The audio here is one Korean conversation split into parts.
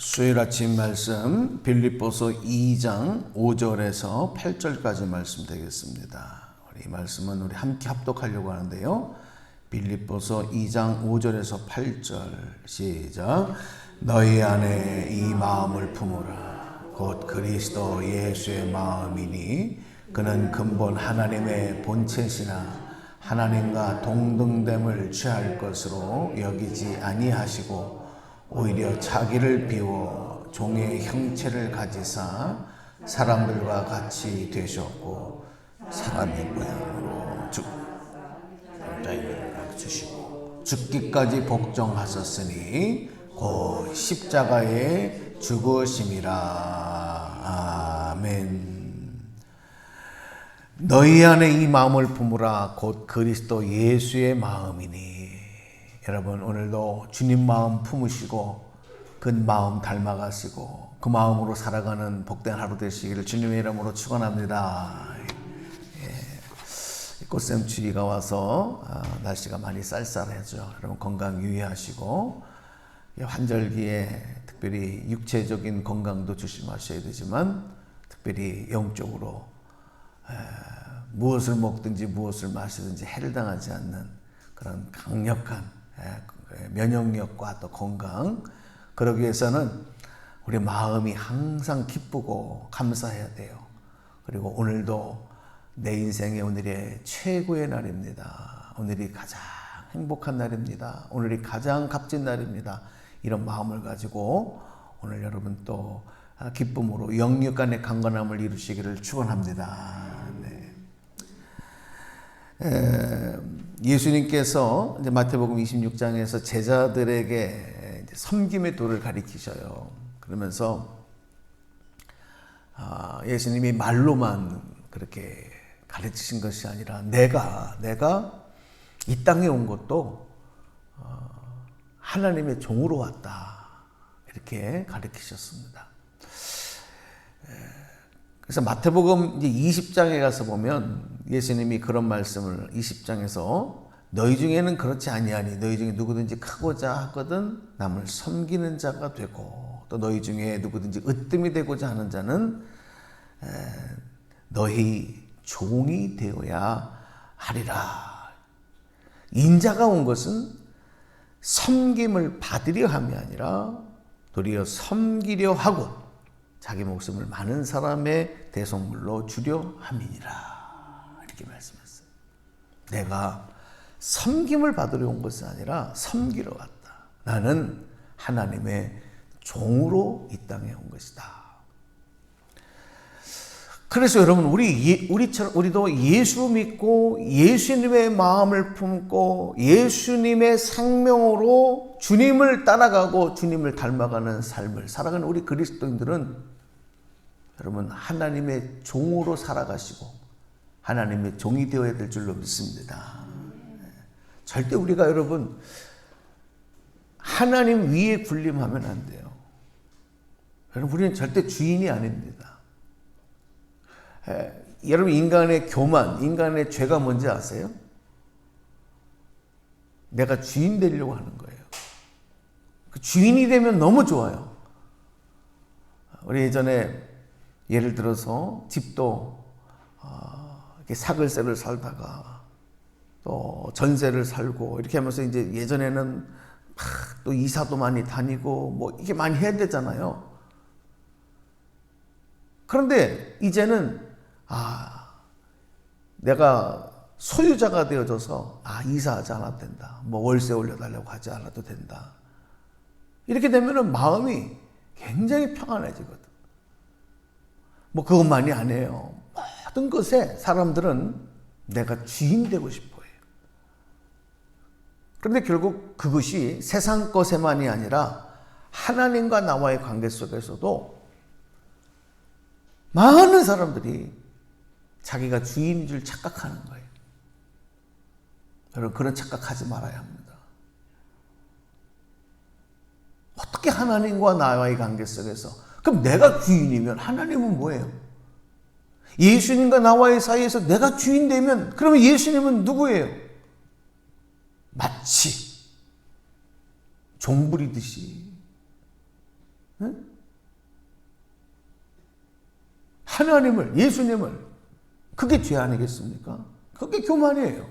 수요일 아침 말씀 빌립보서 2장 5절에서 8절까지 말씀 되겠습니다. 이 말씀은 우리 함께 합독하려고 하는데요. 빌립보서 2장 5절에서 8절 시작. 너희 안에 이 마음을 품으라. 곧 그리스도 예수의 마음이니 그는 근본 하나님의 본체시나 하나님과 동등됨을 취할 것으로 여기지 아니하시고 오히려 자기를 비워 종의 형체를 가지사 사람들과 같이 되셨고 사람의 모양으로 주시고 죽기까지 복종하셨으니 곧 십자가에 죽으심이라. 아멘. 너희 안에 이 마음을 품으라. 곧 그리스도 예수의 마음이니. 여러분, 오늘도 주님 마음 품으시고 그 마음 닮아가시고 그 마음으로 살아가는 복된 하루 되시기를 주님의 이름으로 축원합니다. 꽃샘추위가 와서 날씨가 많이 쌀쌀해져. 여러분 건강 유의하시고 환절기에 특별히 육체적인 건강도 조심하셔야 되지만 특별히 영적으로 무엇을 먹든지 무엇을 마시든지 해를 당하지 않는 그런 강력한 면역력과 또 건강, 그러기 위해서는 우리 마음이 항상 기쁘고 감사해야 돼요. 그리고 오늘도 내 인생의 오늘의 최고의 날입니다. 오늘이 가장 행복한 날입니다. 오늘이 가장 값진 날입니다. 이런 마음을 가지고 오늘 여러분 또 기쁨으로 영육 간의 강건함을 이루시기를 축원합니다. 예수님께서 이제 마태복음 26장에서 제자들에게 섬김의 도를 가리키셔요. 그러면서 예수님이 말로만 그렇게 가르치신 것이 아니라 내가 이 땅에 온 것도 하나님의 종으로 왔다, 이렇게 가르치셨습니다. 그래서 마태복음 이제 20장에 가서 보면 예수님이 그런 말씀을 20장에서 너희 중에는 그렇지 아니하니 너희 중에 누구든지 크고자 하거든 남을 섬기는 자가 되고 또 너희 중에 누구든지 으뜸이 되고자 하는 자는 너희 종이 되어야 하리라. 인자가 온 것은 섬김을 받으려 함이 아니라 도리어 섬기려 하고 자기 목숨을 많은 사람의 대속물로 주려 함이니라. 이렇게 말씀했어요. 내가 섬김을 받으려 온 것이 아니라 섬기러 왔다. 나는 하나님의 종으로 이 땅에 온 것이다. 그래서 여러분 우리도 예수 믿고 예수님의 마음을 품고 예수님의 생명으로 주님을 따라가고 주님을 닮아가는 삶을 살아가는 우리 그리스도인들은 여러분 하나님의 종으로 살아가시고 하나님의 종이 되어야 될 줄로 믿습니다. 절대 우리가 여러분 하나님 위에 군림하면 안 돼요. 여러분 우리는 절대 주인이 아닙니다. 여러분 인간의 교만, 인간의 죄가 뭔지 아세요? 내가 주인 되려고 하는 거예요. 그 주인이 되면 너무 좋아요. 우리 예전에 예를 들어서 집도 이렇게 사글세를 살다가 또 전세를 살고 이렇게 하면서 이제 예전에는 또 이사도 많이 다니고 뭐 이게 많이 해야 되잖아요. 그런데 이제는 내가 소유자가 되어져서 이사하지 않아도 된다. 뭐 월세 올려달라고 하지 않아도 된다. 이렇게 되면은 마음이 굉장히 평안해지거든. 뭐 그것만이 아니에요. 모든 것에 사람들은 내가 주인 되고 싶어 해요. 그런데 결국 그것이 세상 것에만이 아니라 하나님과 나와의 관계 속에서도 많은 사람들이 자기가 주인인 줄 착각하는 거예요. 여러분 그런 착각하지 말아야 합니다. 어떻게 하나님과 나와의 관계 속에서 그럼 내가 주인이면 하나님은 뭐예요? 예수님과 나와의 사이에서 내가 주인 되면 그러면 예수님은 누구예요? 마치 종 부리듯이 응? 하나님을, 예수님을, 그게 죄 아니겠습니까? 그게 교만이에요.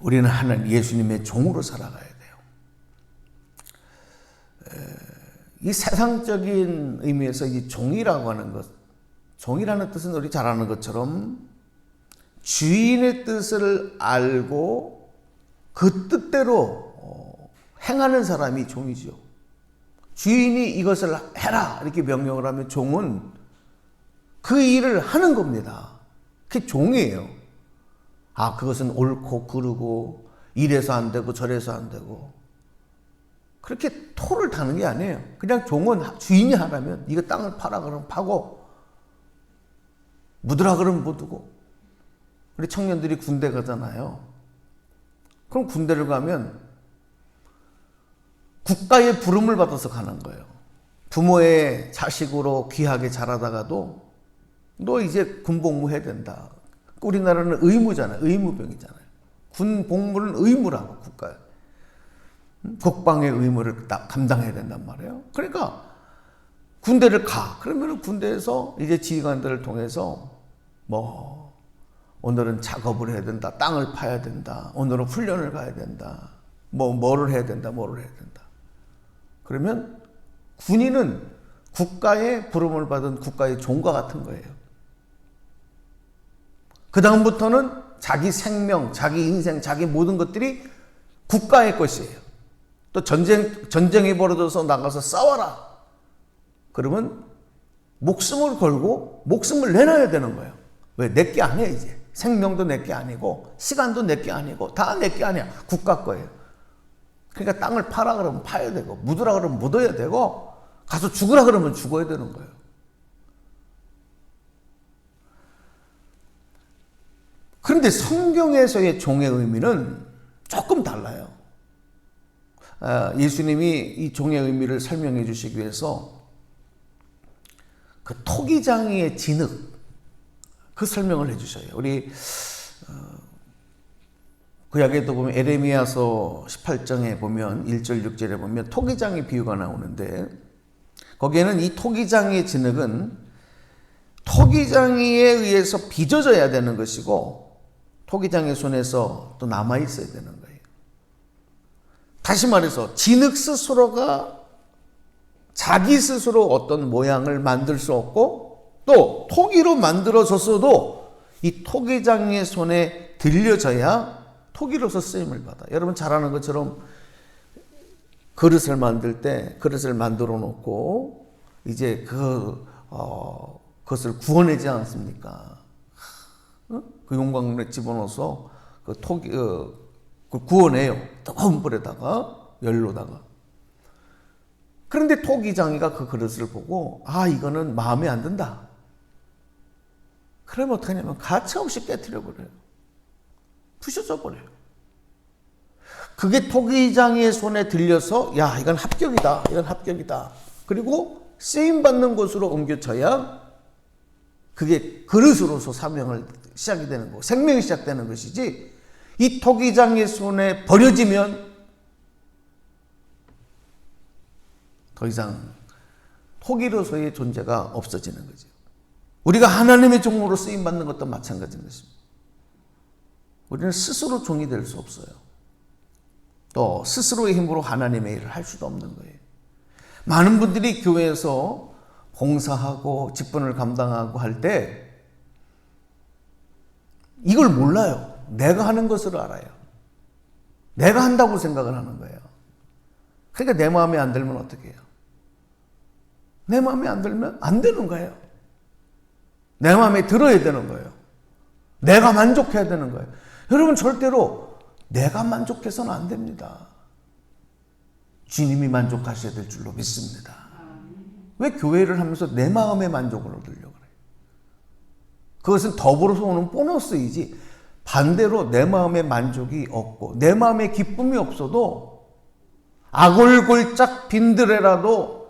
우리는 하나님, 예수님의 종으로 살아가야 돼요. 이 세상적인 의미에서 이 종이라고 하는 것, 종이라는 뜻은 우리 잘 아는 것처럼 주인의 뜻을 알고 그 뜻대로 행하는 사람이 종이죠. 주인이 이것을 해라 이렇게 명령을 하면 종은 그 일을 하는 겁니다. 그게 종이에요. 아, 그것은 옳고 그르고 이래서 안 되고 저래서 안 되고 그렇게 토를 타는 게 아니에요. 그냥 종은 주인이 하라면 이거 땅을 파라 그러면 파고 묻으라 그러면 묻고. 우리 청년들이 군대 가잖아요. 그럼 군대를 가면 국가의 부름을 받아서 가는 거예요. 부모의 자식으로 귀하게 자라다가도 너 이제 군복무 해야 된다. 우리나라는 의무잖아요. 의무병이잖아요. 군 복무는 의무라고 국가에. 국방의 의무를 딱 감당해야 된단 말이에요. 그러니까 군대를 가. 그러면 군대에서 이제 지휘관들을 통해서 뭐 오늘은 작업을 해야 된다. 땅을 파야 된다. 오늘은 훈련을 가야 된다. 뭐를 해야 된다. 뭐를 해야 된다. 그러면 군인은 국가의 부름을 받은 국가의 종과 같은 거예요. 그 다음부터는 자기 생명, 자기 인생, 자기 모든 것들이 국가의 것이에요. 또 전쟁이 벌어져서 나가서 싸워라. 그러면 목숨을 걸고 목숨을 내놔야 되는 거예요. 왜? 내 게 아니야 이제. 생명도 내 게 아니고 시간도 내 게 아니고 다 내 게 아니야. 국가 거예요. 그러니까 땅을 파라 그러면 파야 되고 묻으라 그러면 묻어야 되고 가서 죽으라 그러면 죽어야 되는 거예요. 그런데 성경에서의 종의 의미는 조금 달라요. 예수님이 이 종의 의미를 설명해 주시기 위해서 그 토기장이의 진흙 그 설명을 해 주셔요. 우리 구약에도 보면 에레미야서 18장에 보면 1절 6절에 보면 토기장의 비유가 나오는데 거기에는 이 토기장의 진흙은 토기장이에 의해서 빚어져야 되는 것이고 토기장의 손에서 또 남아 있어야 되는 거예요. 다시 말해서 진흙 스스로가 자기 스스로 어떤 모양을 만들 수 없고 또 토기로 만들어졌어도 이 토기장의 손에 들려져야 토기로서 쓰임을 받아. 여러분 잘 아는 것처럼 그릇을 만들 때 그릇을 만들어 놓고 이제 그것을 구워내지 않습니까? 그 용광로에 집어넣어서 그 토기 구워내요. 뜨거운 불에다가 열로다가. 그런데 토기장이가 그 그릇을 보고 아 이거는 마음에 안 든다. 그러면 어떻게 하냐면 가차없이 깨트려 버려요. 부셔져 버려요. 그게 토기장의 손에 들려서 야 이건 합격이다. 이건 합격이다. 그리고 쓰임받는 곳으로 옮겨져야 그게 그릇으로서 사명을 시작이 되는 거고 생명이 시작되는 것이지 이 토기장의 손에 버려지면 더 이상 토기로서의 존재가 없어지는 거죠. 우리가 하나님의 종으로 쓰임받는 것도 마찬가지인 것입니다. 우리는 스스로 종이 될 수 없어요. 또 스스로의 힘으로 하나님의 일을 할 수도 없는 거예요. 많은 분들이 교회에서 봉사하고 직분을 감당하고 할 때 이걸 몰라요. 내가 하는 것을 알아요. 내가 한다고 생각을 하는 거예요. 그러니까 내 마음에 안 들면 어떻게 해요? 내 마음에 안 들면 안 되는 거예요. 내 마음에 들어야 되는 거예요. 내가 만족해야 되는 거예요. 여러분 절대로 내가 만족해서는 안 됩니다. 주님이 만족하셔야 될 줄로 믿습니다. 왜 교회를 하면서 내 마음의 만족을 얻으려고 그래요? 그것은 더불어서 오는 보너스이지 반대로 내 마음의 만족이 없고 내 마음의 기쁨이 없어도 아골골짝 빈들에라도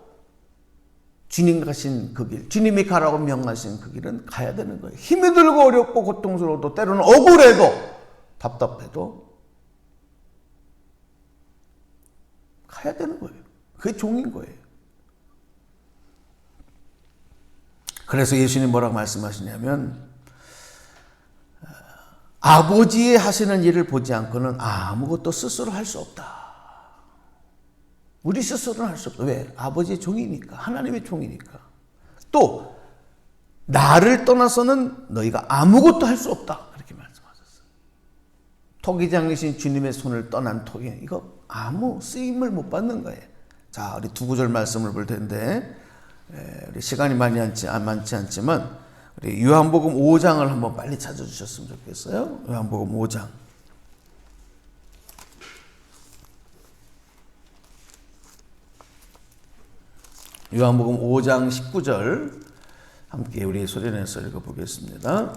주님 가신 그 길, 주님이 가라고 명하신 그 길은 가야 되는 거예요. 힘이 들고 어렵고 고통스러워도 때로는 억울해도 답답해도 해야 되는 거예요. 그게 종인 거예요. 그래서 예수님 뭐라고 말씀하시냐면 아버지의 하시는 일을 보지 않고는 아무것도 스스로 할 수 없다. 우리 스스로는 할 수 없다. 왜? 아버지의 종이니까. 하나님의 종이니까. 또 나를 떠나서는 너희가 아무것도 할 수 없다. 그렇게 말씀하셨어요. 토기장이신 주님의 손을 떠난 토기, 이거 아무 쓰임을 못 받는 거예요. 자, 우리 두 구절 말씀을 볼 텐데 우리 시간이 많지 않지만 우리 요한복음 5장을 한번 빨리 찾아주셨으면 좋겠어요. 요한복음 5장. 요한복음 5장 19절 함께 우리 소리내서 읽어보겠습니다.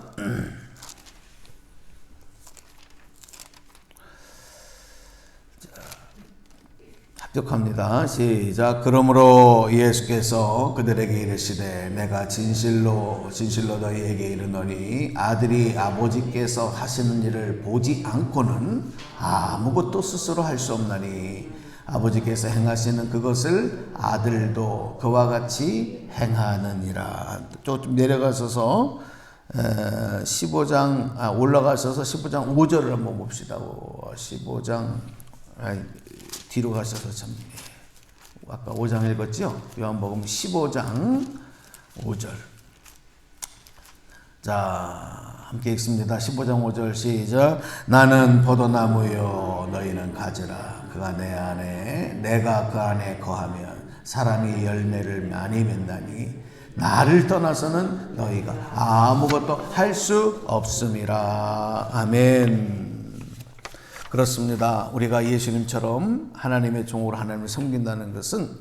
합독합니다. 시작. 그러므로 예수께서 그들에게 이르시되 내가 진실로 너희에게 이르노니 아들이 아버지께서 하시는 일을 보지 않고는 아무것도 스스로 할 수 없나니 아버지께서 행하시는 그것을 아들도 그와 같이 행하느니라. 좀 내려가셔서 15장 올라가셔서 15장 5절을 한번 봅시다. 15장 뒤로 가셔서 참 아까 5장 읽었죠? 요한복음 15장 5절. 자, 함께 읽습니다. 15장 5절 시작. 나는 포도나무요 너희는 가지라. 그가 내 안에 내가 그 안에 거하면 사람이 열매를 많이 맺나니 나를 떠나서는 너희가 아무것도 할 수 없음이라. 아멘. 그렇습니다. 우리가 예수님처럼 하나님의 종으로 하나님을 섬긴다는 것은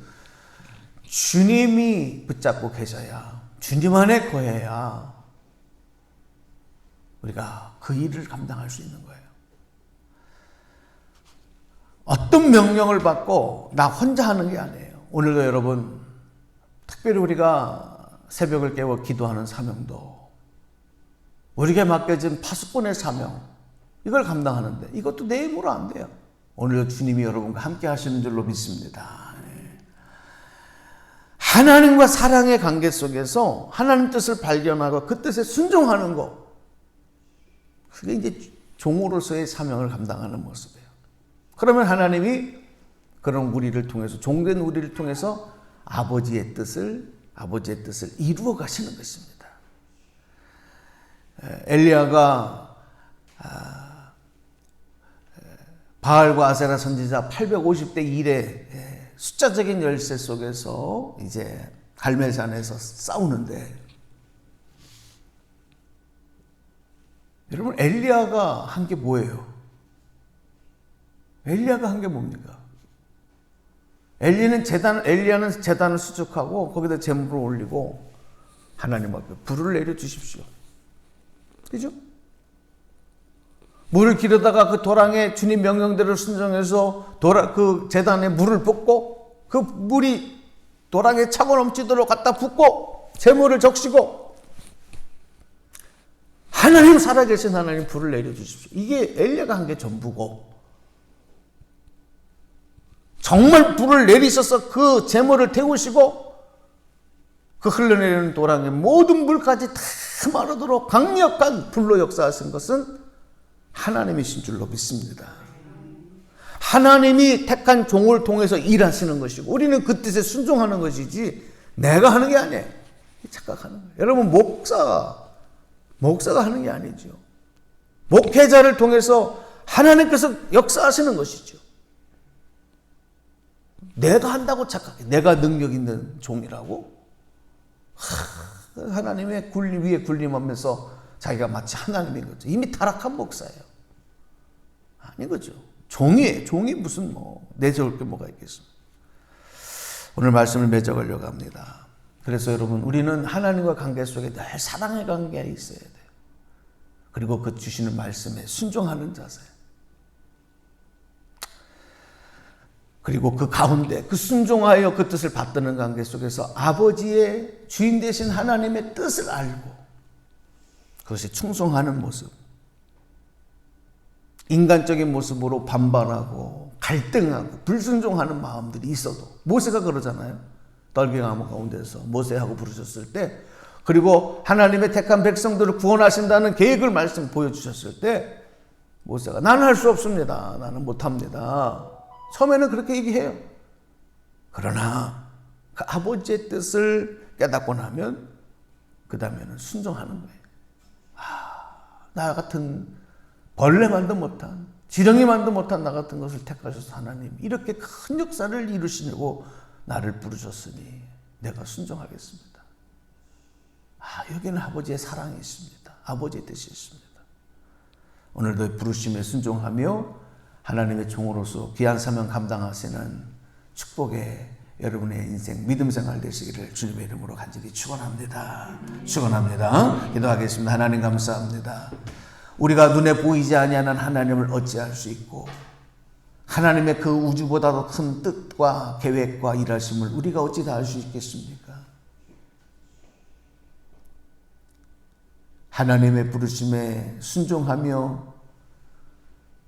주님이 붙잡고 계셔야, 주님 안에 거해야 우리가 그 일을 감당할 수 있는 거예요. 어떤 명령을 받고 나 혼자 하는 게 아니에요. 오늘도 여러분 특별히 우리가 새벽을 깨워 기도하는 사명도, 우리에게 맡겨진 파수꾼의 사명, 이걸 감당하는데 이것도 내 힘으로 안 돼요. 오늘도 주님이 여러분과 함께 하시는 줄로 믿습니다. 하나님과 사랑의 관계 속에서 하나님 뜻을 발견하고 그 뜻에 순종하는 것, 그게 이제 종으로서의 사명을 감당하는 모습이에요. 그러면 하나님이 그런 우리를 통해서, 종된 우리를 통해서 아버지의 뜻을 이루어 가시는 것입니다. 엘리야가 바알과 아세라 선지자 850대 1의 숫자적인 열세 속에서 이제 갈멜산에서 싸우는데, 여러분 엘리야가 한 게 뭐예요? 엘리야가 한 게 뭡니까? 엘리야는 제단을 수축하고 거기다 제물을 올리고 하나님 앞에 불을 내려 주십시오. 그죠? 물을 기르다가 그 도랑에 주님 명령대로 순종해서 그 제단에 물을 붓고 그 물이 도랑에 차고 넘치도록 갖다 붓고 제물을 적시고, 하나님 살아계신 하나님 불을 내려주십시오. 이게 엘리야가 한 게 전부고, 정말 불을 내리셔서 그 제물을 태우시고 그 흘러내리는 도랑의 모든 물까지 다 마르도록 강력한 불로 역사하신 것은 하나님이신 줄로 믿습니다. 하나님이 택한 종을 통해서 일하시는 것이고 우리는 그 뜻에 순종하는 것이지 내가 하는 게 아니에요. 착각하는 거예요. 여러분 목사가 하는 게 아니죠. 목회자를 통해서 하나님께서 역사하시는 것이죠. 내가 한다고 착각해. 내가 능력 있는 종이라고? 하나님의 군림 위에 군림하면서 자기가 마치 하나님인 거죠. 이미 타락한 목사예요. 아닌 거죠. 종이에요. 종이 무슨 내적을 게 뭐가 있겠습니까? 오늘 말씀을 맺어가려고 합니다. 그래서 여러분, 우리는 하나님과 관계 속에 늘 사랑의 관계에 있어야 돼요. 그리고 그 주시는 말씀에 순종하는 자세. 그리고 그 가운데 그 순종하여 그 뜻을 받드는 관계 속에서 아버지의 주인 되신 하나님의 뜻을 알고 그것이 충성하는 모습. 인간적인 모습으로 반발하고 갈등하고 불순종하는 마음들이 있어도 모세가 그러잖아요. 떨기나무 가운데서 모세하고 부르셨을 때, 그리고 하나님의 택한 백성들을 구원하신다는 계획을 말씀 보여주셨을 때 모세가 나는 할 수 없습니다. 나는 못합니다. 처음에는 그렇게 얘기해요. 그러나 그 아버지의 뜻을 깨닫고 나면 그 다음에는 순종하는 거예요. 나 같은 벌레만도 못한, 지렁이만도 못한 나 같은 것을 택하셔서 하나님 이렇게 큰 역사를 이루시려고 나를 부르셨으니 내가 순종하겠습니다. 여기는 아버지의 사랑이 있습니다. 아버지의 뜻이 있습니다. 오늘도 부르심에 순종하며 하나님의 종으로서 귀한 사명 감당하시는 축복의 여러분의 인생 믿음 생활 되시기를 주님의 이름으로 간절히 축원합니다. 축원합니다. 기도하겠습니다. 하나님 감사합니다. 우리가 눈에 보이지 아니하는 하나님을 어찌할 수 있고 하나님의 그 우주보다도 큰 뜻과 계획과 일하심을 우리가 어찌 다 알 수 있겠습니까? 하나님의 부르심에 순종하며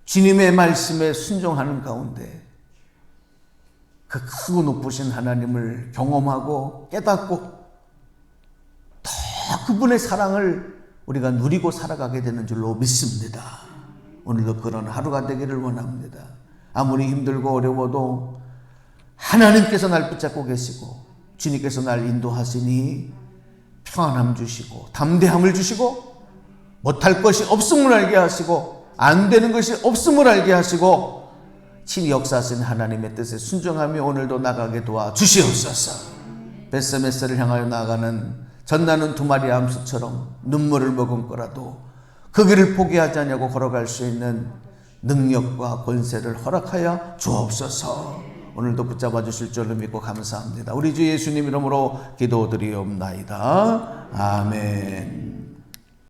주님의 말씀에 순종하는 가운데 그 크고 높으신 하나님을 경험하고 깨닫고 더 그분의 사랑을 우리가 누리고 살아가게 되는 줄로 믿습니다. 오늘도 그런 하루가 되기를 원합니다. 아무리 힘들고 어려워도 하나님께서 날 붙잡고 계시고 주님께서 날 인도하시니 평안함 주시고 담대함을 주시고 못할 것이 없음을 알게 하시고 안 되는 것이 없음을 알게 하시고 친히 역사하신 하나님의 뜻에 순종하며 오늘도 나가게 도와주시옵소서. 벳세메스를 향하여 나아가는 전나는 두 마리 암수처럼 눈물을 머금고라도 그 길을 포기하지 않냐고 걸어갈 수 있는 능력과 권세를 허락하여 주옵소서. 오늘도 붙잡아 주실 줄로 믿고 감사합니다. 우리 주 예수님 이름으로 기도드리옵나이다. 아멘.